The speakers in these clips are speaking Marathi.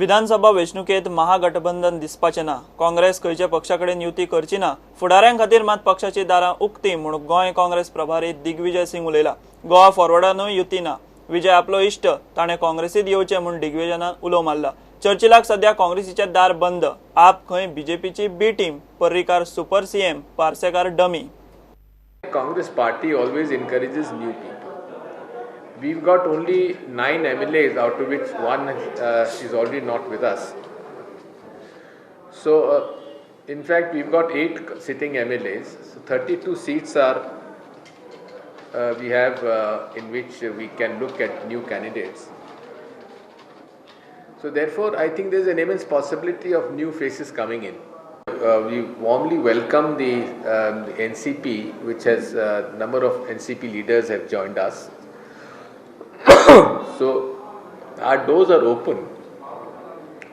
विधानसभा वेंचणुकेत महागठबंधन दिसपाचे ना। काँग्रेस खंयच्या पक्षाकडेन युती करची ना। फुडाऱ्यां खातीर मात पक्षाची दारां उक्ती म्हणून गोंय काँग्रेस प्रभारी दिग्विजय सिंग उलयला। गोवा फॉरवर्डानूय युती ना। विजय आपलो इश्ट ताणें काँग्रेसीत येवचें म्हूण दिग्विजयान उलो मारला। चर्चिलाक सध्या काँग्रेसीचे दार बंद। आप खंय बीजेपीची B team, Parrikar super CM, Parsekar dummy. Congress party always encourages new people. We've got only 9 MLAs, out of which one is already not with us. So, in fact, we've got 8 sitting MLAs. So, 32 seats are we have in which we can look at new candidates. So, therefore, I think there's an immense possibility of new faces coming in. We warmly welcome the NCP, which has a number of NCP leaders have joined us. So our doors are open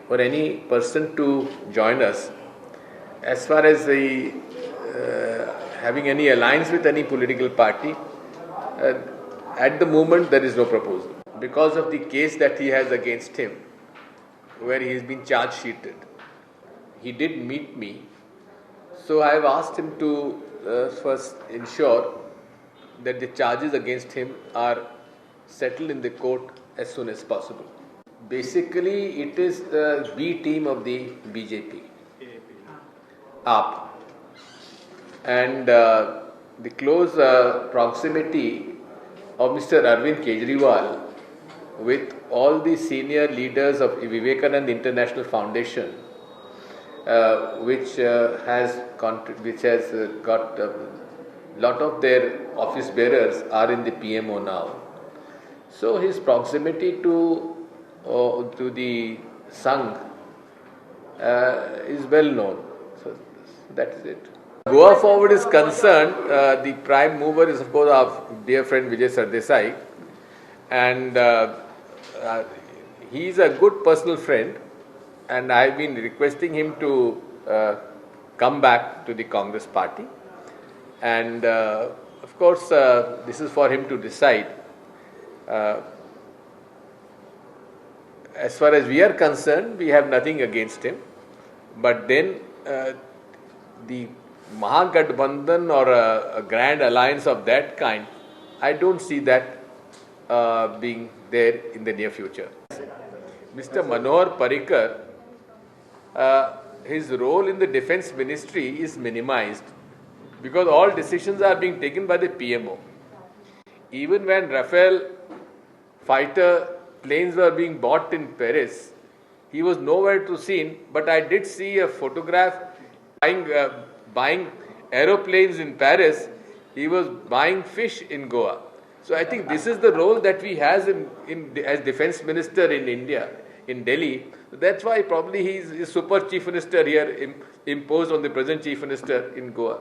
for any person to join us. As far as the having any alliance with any political party, at the moment there is no proposal because of the case that he has against him, where he has been charge sheeted. He did meet me, so I have asked him to first ensure that the charges against him are settled in the court as soon as possible. Basically, it is the B team of the BJP, AAP, and the close proximity of Mr. Arvind Kejriwal with all the senior leaders of Vivekananda International Foundation, which has got a lot of their office bearers are in the PMO now. So his proximity to the Sangh is well known. So that is it. Goa Forward is concerned, the prime mover is of course our dear friend Vijay Sardesai, and he is a good personal friend, and I have been requesting him to come back to the Congress party, and of course this is for him to decide. As far as we are concerned, we have nothing against him, but then the Mahagathbandhan or a grand alliance of that kind, I don't see that being there in the near future. Mr. Manohar Parrikar, his role in the defense ministry is minimized because all decisions are being taken by the PMO. Even when Rafale fighter planes were being bought in Paris, he was nowhere to seen, but I did see a photograph buying aeroplanes in Paris. He was buying fish in Goa. So I think this is the role that we has as defense minister in India, in Delhi. That's why probably he is super chief minister here, imposed on the present chief minister in Goa.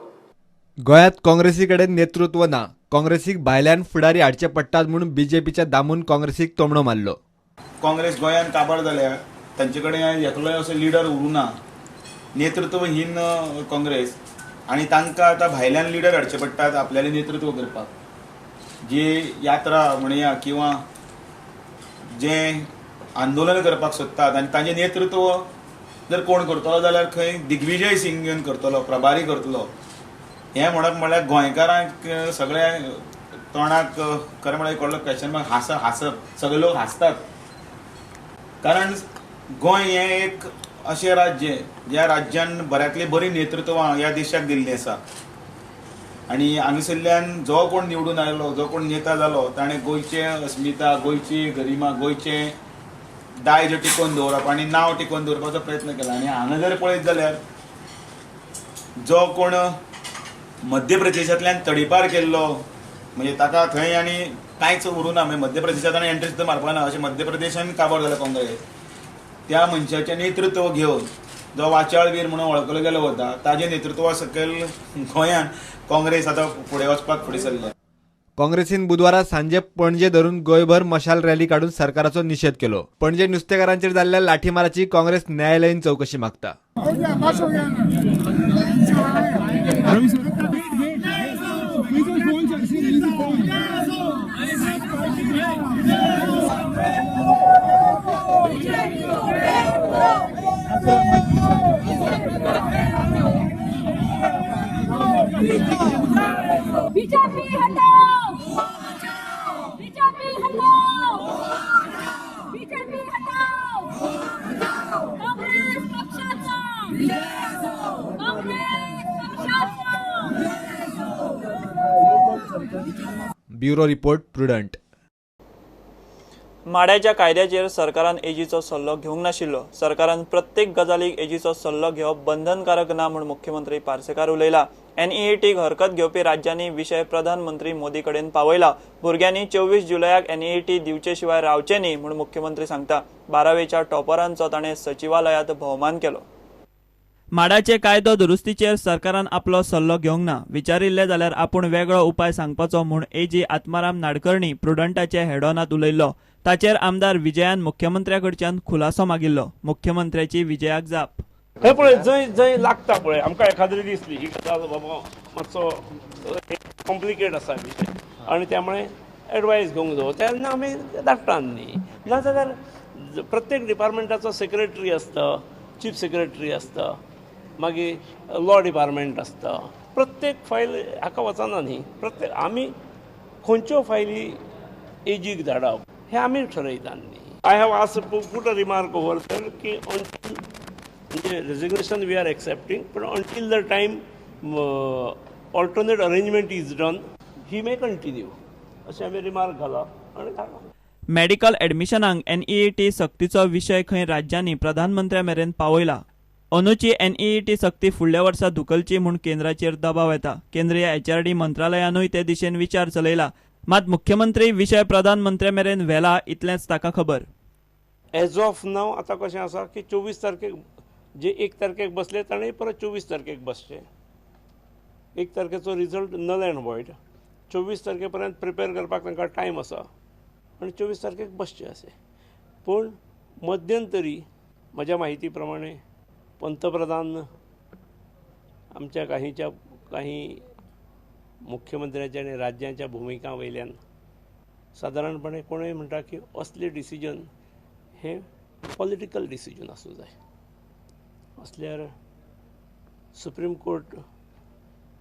गोयात काँग्रेसीकडे नेतृत्व ना। काँग्रेसीक भायल्यान फुडारी हाडचे पडटात म्हणून बीजेपीच्या दामून काँग्रेसीक तोमणो मारलो। काँग्रेस गोंयांत काबार जाल्या, तांचे कडेन एकलोय असो लिडर उरूना, नेतृत्वहीन काँग्रेस, आनी तांकां आतां भायल्यान लिडर हाडचे पडटात आपल्यालें नेतृत्व करपाक। जे यात्रा म्हणया किंवा जे आंदोलन करपाक सोदतात आनी तांचें नेतृत्व जर कोण करतलो जाल्यार खंय दिग्विजय सिंग घेवन करतलो, प्रभारी करतलो। हें म्हणप म्हळ्यार गोंयकारांक सगळे तोंडाक खरें म्हळ्यार एक व्हडलो क्वेश्चन मार्क हांसप, सगळे लोक हांसतात, कारण गोंय हें एक अशें राज्य ज्या राज्यान बऱ्यांतली बरी नेतृत्वां ह्या देशाक दिल्लीं आसा, आनी हांगासरल्यान जो कोण निवडून आयलो, जो कोण नेता जालो, ताणें गोंयचें अस्मिता, गोंयची गरिमा, गोंयचें दायज टिकोवन दवरप आनी नांव टिकोवन दवरपाचो प्रयत्न केला। आनी हांगा जर पळयत जाल्यार जो कोण मध्य प्रदेशांतल्यान तडीपार केल्लो, म्हणजे ताका थंय आनी कांयच उरूना, म्हणजे मध्य प्रदेशांत आनी एंट्री सुद्दां मारपाना, अशें मध्य प्रदेशान काबार जाला काँग्रेस। त्या मनशाचें नेतृत्व घेवन जो वाचाळवीर म्हणून वळखलो गेलो वता, ताजे नेतृत्वा सकयल गोंयान काँग्रेस आतां फुडें वचपाक फुडें सरल्या। काँग्रेसीन बुधवारा सांजे पणजे धरून गोंयभर मशाल रॅली काढून सरकाराचो निषेध केलो। पणजे नुस्तेकारांचेर जाल्ल्या लाठीमाराची काँग्रेस न्यायालयीन चौकशी मागता। Yeah. Bureau report prudent. माड्याच्या कायद्याचेर सरकारान एजीचो सल्लो घेवंक नाशिल्लो. सरकारान प्रत्येक गजालीक एजीचो सल्लो घेवप बंधनकारक ना म्हूण मुख्यमंत्री पार्सेकार उलयला. NEETक हरकत घेवपी राज्यांनी विशय प्रधानमंत्री मोदी कडेन पावयला. भुरग्यांनी 24 जुलयाक NEET दिवचे शिवाय रावचे न्ही म्हूण मुख्यमंत्री सांगता. 12वेच्या टॉपरांचो ताणें सचिवालयांत भोवमान केलो. माडाचे कायदो दुरुस्तीचेर सरकारान आपलो सल्लो घेवंक ना. विचारिल्ले जाल्यार आपूण वेगळो उपाय सांगपाचो म्हूण एजी आत्माराम नाडकर्णी प्रुडंटाचे हेडॉनात उलयल्लो. ताचेर आमदार विजयान मुख्यमंत्र्याकडच्यान खुलासो मागिल्लो. मुख्यमंत्र्याची विजयाक जाप. खंय पळय जंय जंय लागता पळय आमकां एखाद्री दिसली ही गजाल बाबा मातसो कॉम्प्लिकेट आसा विशय आनी त्यामुळे एडवायस घेवंक जाय तेन्ना आमी धाडटात न्ही. नाजाल्यार प्रत्येक डिपार्टमेंटाचो सेक्रेटरी आसता, चीफ सेक्रेटरी आसता, मागीर लॉ डिपार्टमेंट आसता. प्रत्येक फायल हाका वचना न्ही. प्रत्येक आमी खंयच्यो फायली एजीक धाडप हें आमी ठरयतात न्ही. I have asked put a remark over that की ऑनटील म्हणजे रेजिग्नेशन वी आर एक्सेप्टिंग पण until the time alternate arrangement is done he may continue अशें आमी रिमार्क घाला आनी धाडला. मेडिकल एडमिशनाक NEET सक्तीचो विशय खंय राज्यांनी प्रधानमंत्र्या मेरेन पावयला. अंदूची NEET सक्ती फुडल्या वर्सा धुकलची म्हूण केंद्राचेर दबाव येता. केंद्रीय HRD मंत्रालयानूय ते दिशेन विचार चलयला. मात मुख्यमंत्री विशय प्रधानमंत्र्या मेरेन व्हेला इतलेंच ताका खबर. एज ऑफ नाव आतां कशें आसा की 24 तारखेक जे 1 तारखेक बसले ताणें परत 24 तारखेक बसचे. 1 तारखेचो रिजल्ट नल एंड वॉयड. 24 तारखे पर्यंत प्रिपेर करपाक तांकां टायम आसा आनी 24 तारखेक बसचे अशें. पूण मध्यंतरी म्हज्या म्हायती प्रमाणे पंतप्रधान आमच्या काही मुख्यमंत्र्याच्या आनी राज्याच्या भुमिका वयल्यान सादारणपणे कोणूय म्हणटा की असले डिसिजन हे पॉलिटिकल डिसिजन आसूं जाय. असल्यार सुप्रीम कोर्ट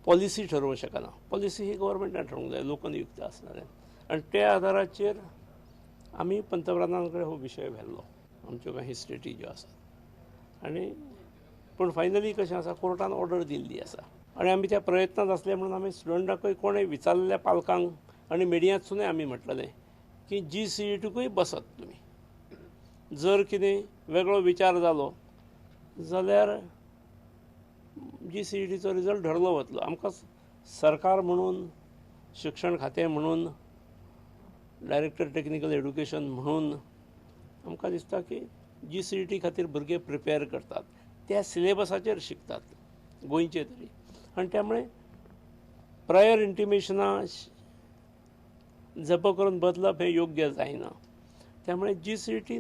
पॉलिसी ठरवूं शकना. पॉलिसी ही गव्हर्मेंटान ठरवूंक जाय लोकनियुक्त आसणाऱ्यान. आनी त्या आदाराचेर आमी पंतप्रधाना कडेन हो विशय व्हेल्लो. आमच्यो काही स्टेटी ज्यो आसात आनी पूण फायनली कशें आसा कोर्टान ऑर्डर दिल्ली आसा आनी आमी त्या प्रयत्नांत आसले म्हणून आमी स्टुडंटाकूय कोणें विचारलेल्या पालकांक आनी मिडियांतसूनय आमी म्हटलेलें की GCETकूय बसत तुमी. जर कितें वेगळो विचार जालो जाल्यार GCETचो रिजल्ट धरलो वतलो. आमकां सरकार म्हणून, शिक्षण खातें म्हणून, डायरेक्टर टेक्निकल एड्युकेशन म्हणून आमकां दिसता की GCET खातीर भुरगे प्रिपेर करतात, त्या सिलेबसाचेर शिकतात गोंयचे तरी. आनी त्यामुळे प्रायर इंटिमेशनां जप करून बदलप हें योग्य जायना. त्यामुळे GCET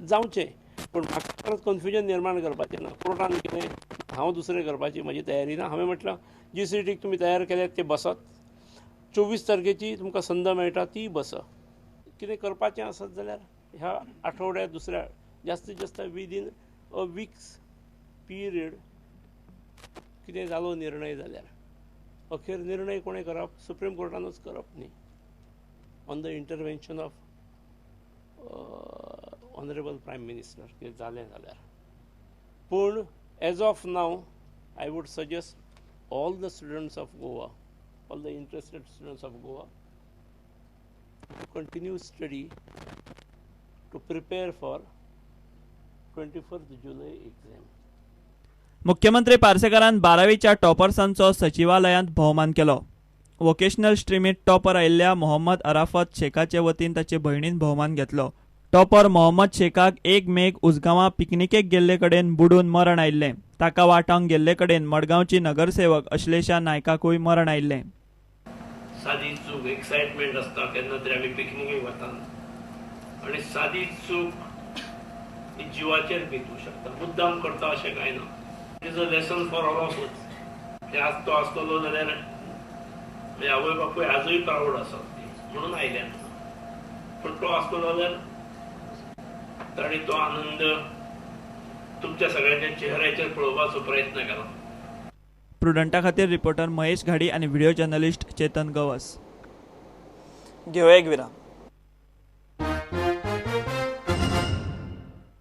जावचें पूण म्हाका परत कन्फ्युजन निर्माण करपाचें ना. कोर्टान कितें हांव दुसरें करपाची म्हजी तयारी ना. हांवें म्हटलां GCETक तुमी तयार केल्यात ते बसत. 24 तारखेची तुमकां संद मेळटा ती बसत. कितें करपाचें आसत जाल्यार ह्या आठवड्यात दुसऱ्या जास्तीत जास्त विदीन अ वीक्स पिरियड कितें जालो निर्णय जाल्यार अखेर निर्णय कोणें करप सुप्रीम कोर्टानूच करप न्ही on the intervention of honourable prime minister कितें जालें जाल्यार. पूण as of now I would suggest all the students of Goa, all the interested students of Goa to continue study to prepare for 21st July exam. मुख्यमंत्री पार्सेकारान 12वीच्या टॉपर्सांचो सचिवालयांत भोवमान केलो. वोकेशनल स्ट्रीमीत टॉपर आयिल्ल्या मोहम्मद अराफत शेखाचे वतीन ताचे भयणीन भोवमान घेतलो. टॉपर मोहम्मद शेखाक 1 मेक उजगांवा पिकनिकेक गेल्ले कडेन बुडून मरण आयिल्लें. ताका वाटावंक गेल्ले कडेन मडगांवची नगरसेवक अश्लेषा नायकाकूय मरण आयिल्लें. सादी चूक एक्साइटमेंट आसता केन्ना तरी आमी पिकनिकेक वतात आनी सादी चूक ही जिवाचेर बितूंक शकता. मुद्दाम करता अशें कांय ना. It is a lesson for all of us. ते आज तो आसतलो जाल्यार आवय बापूय आजूय प्राऊड आसात ती म्हणून आयल्यान. पूण तो आसतलो जाल्यार ताणी तो आनंद तुमच्या सगळ्यांच्या चेहऱ्याचेर पळोवपाचो प्रयत्न केला. प्रुडंटा खातीर रिपोर्टर महेश घाडी आनी व्हिडिओ जर्नलिस्ट चेतन गवस. घेवया एक विराम.